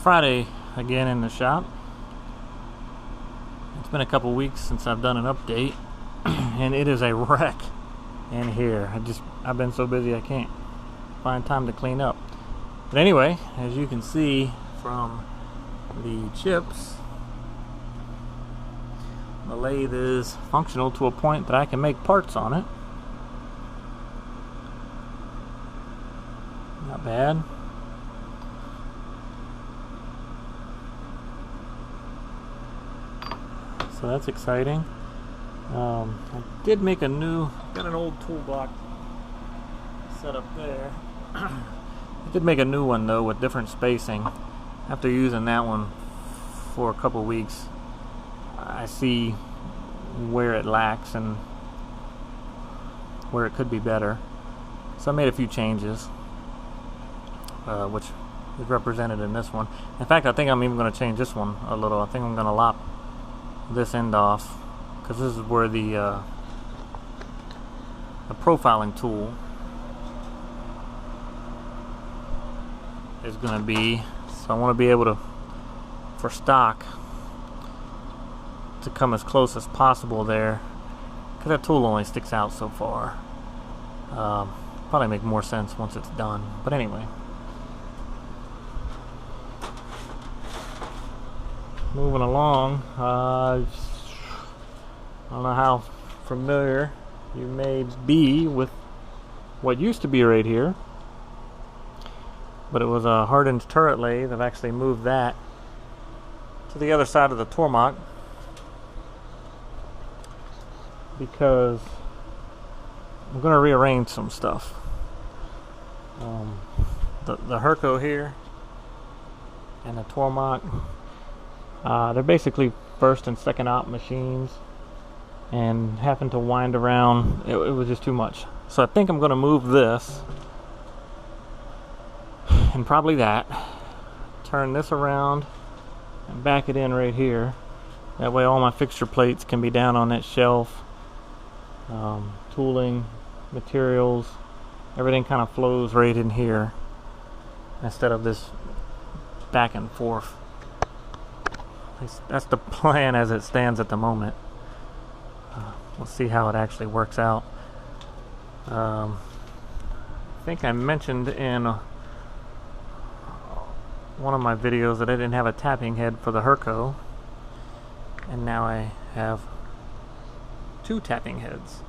Friday again in the shop. It's been a couple weeks since I've done an update, and it is a wreck in here. I've been so busy I can't find time to clean up. But anyway, as you can see from the chips, the lathe is functional to a point that I can make parts on it. Not bad. So that's exciting. I did make got an old tool block set up there. I did make a new one though with different spacing. After using that one for a couple weeks, I see where it lacks and where it could be better. So I made a few changes, which is represented in this one. In fact, I think I'm even going to change this one a little. I think I'm going to lop this end off, because this is where the profiling tool is going to be. So I want to be able to, for stock, to come as close as possible there, because that tool only sticks out so far. Probably make more sense once it's done, but anyway. Moving along, I don't know how familiar you may be with what used to be right here, but it was a hardened turret lathe. I've actually moved that to the other side of the Tormach because I'm going to rearrange some stuff. The Herco here and the Tormach, they're basically first and second op machines, and having to wind around, it was just too much. So I think I'm going to move this, and probably that, turn this around and back it in right here. That way all my fixture plates can be down on that shelf. Tooling, materials, everything kind of flows right in here instead of this back and forth. That's the plan as it stands at the moment. We'll see how it actually works out. I think I mentioned in one of my videos that I didn't have a tapping head for the Herco, and now I have 2 tapping heads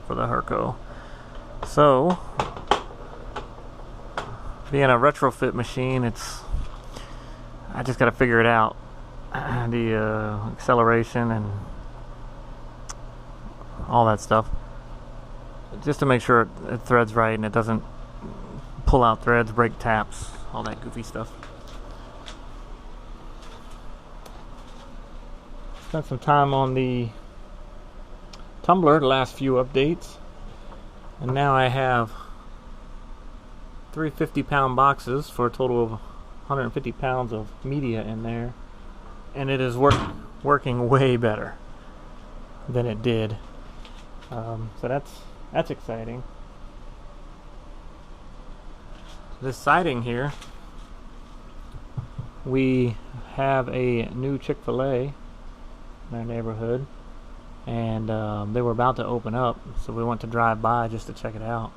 for the Herco. So, being a retrofit machine, I just got to figure it out. The acceleration and all that stuff, just to make sure it threads right and it doesn't pull out threads, break taps, all that goofy stuff. Spent some time on the tumbler the last few updates, and now I have 3 50-pound boxes for a total of 150 pounds of media in there, and it is working way better than it did. So that's exciting. This siding here, we have a new Chick-fil-A in our neighborhood, and they were about to open up, so we went to drive by just to check it out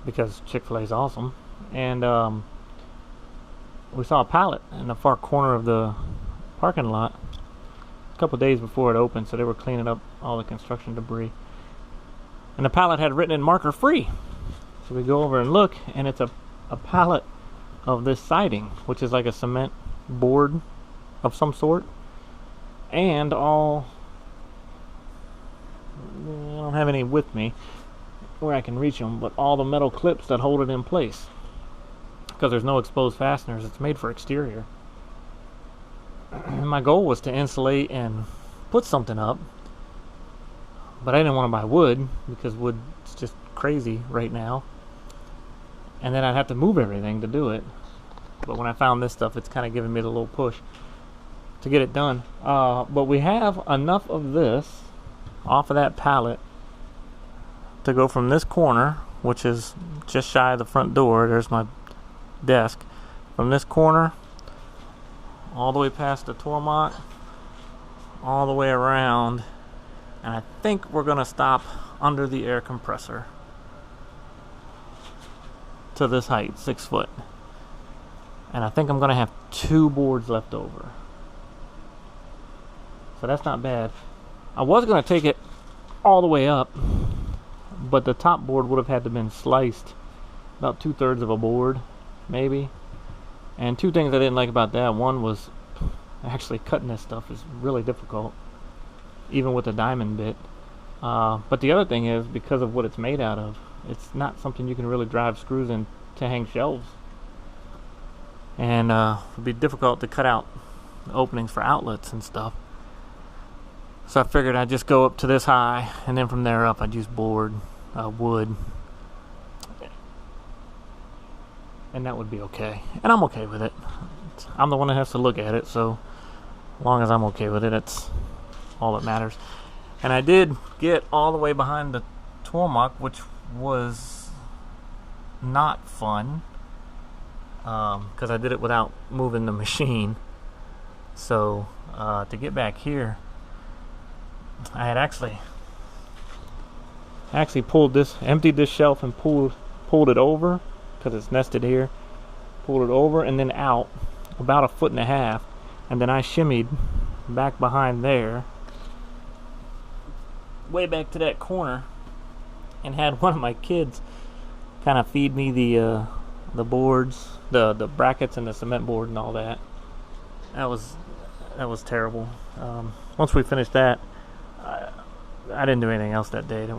because Chick-fil-A is awesome. And we saw a pallet in the far corner of the parking lot a couple days before it opened, so they were cleaning up all the construction debris, and the pallet had written in marker free. So we go over and look, and it's a pallet of this siding, which is like a cement board of some sort, and all, I don't have any with me where I can reach them, but all the metal clips that hold it in place, because there's no exposed fasteners. It's made for exterior. And my goal was to insulate and put something up, but I didn't want to buy wood because wood is just crazy right now, and then I'd have to move everything to do it. But when I found this stuff, it's kind of giving me the little push to get it done. But we have enough of this off of that pallet to go from this corner, which is just shy of the front door. There's my desk. From this corner all the way past the Tormach, all the way around, and I think we're gonna stop under the air compressor to this height, 6 foot. And I think I'm gonna have 2 boards left over. So that's not bad. I was gonna take it all the way up, but the top board would have had to been sliced about 2/3 of a board, maybe. And 2 things I didn't like about that. One was actually cutting this stuff is really difficult, even with a diamond bit. But the other thing is, because of what it's made out of, it's not something you can really drive screws in to hang shelves. And it would be difficult to cut out the openings for outlets and stuff. So I figured I'd just go up to this high, and then from there up I'd use wood. And that would be okay. And I'm okay with it. I'm the one that has to look at it, so as long as I'm okay with it, that's all that matters. And I did get all the way behind the Tormach, which was not fun, because I did it without moving the machine. So to get back here, I had actually emptied this shelf and pulled it over, because it's nested here. Pulled it over and then out about 1.5 feet, and then I shimmied back behind there, way back to that corner, and had one of my kids kind of feed me the boards, the brackets and the cement board and all that. That was terrible. Once we finished that, I didn't do anything else that day. It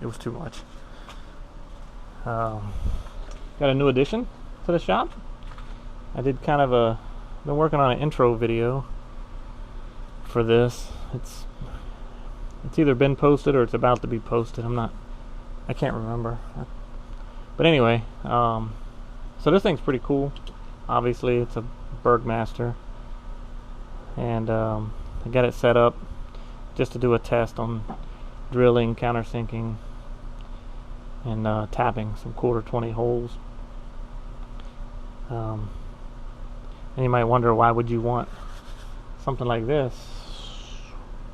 was too much. Got a new addition to the shop. I did kind of been working on an intro video for this. It's either been posted or it's about to be posted. I can't remember. But anyway, so this thing's pretty cool. Obviously, it's a Bergmaster, and I got it set up just to do a test on drilling, countersinking, and tapping some 1/4-20 holes. And you might wonder, why would you want something like this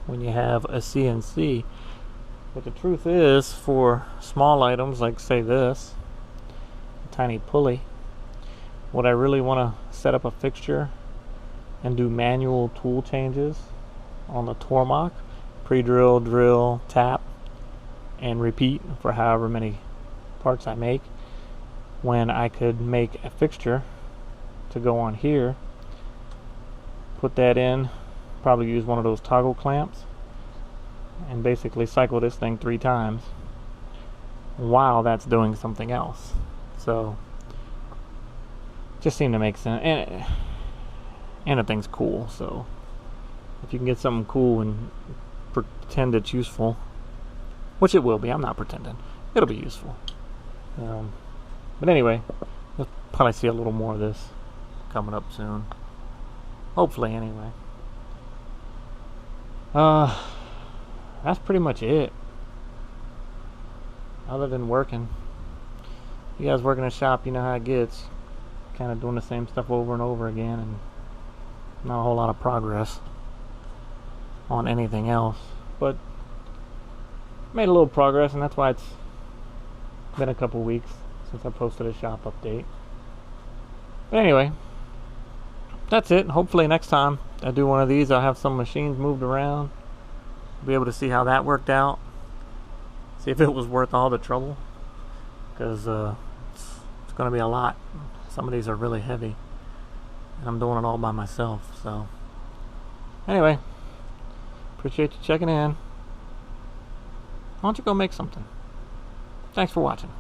when you have a CNC? But the truth is, for small items like, say, this, a tiny pulley, would I really want to set up a fixture and do manual tool changes on the Tormach, pre-drill, drill, tap, and repeat for however many parts I make, when I could make a fixture to go on here, put that in, probably use one of those toggle clamps, and basically cycle this thing 3 times while that's doing something else. So just seemed to make sense, and the thing's cool. So if you can get something cool and pretend it's useful, which it will be, I'm not pretending, it'll be useful. But anyway, you'll probably see a little more of this coming up soon, hopefully. Anyway, that's pretty much it, other than working. You guys work in a shop, you know how it gets, kind of doing the same stuff over and over again, and not a whole lot of progress on anything else. But made a little progress, and that's why it's been a couple weeks since I posted a shop update. But anyway, that's it. Hopefully next time I do one of these, I'll have some machines moved around, be able to see how that worked out, see if it was worth all the trouble, because it's going to be a lot. Some of these are really heavy, and I'm doing it all by myself. So anyway, appreciate you checking in. Why don't you go make something? Thanks for watching.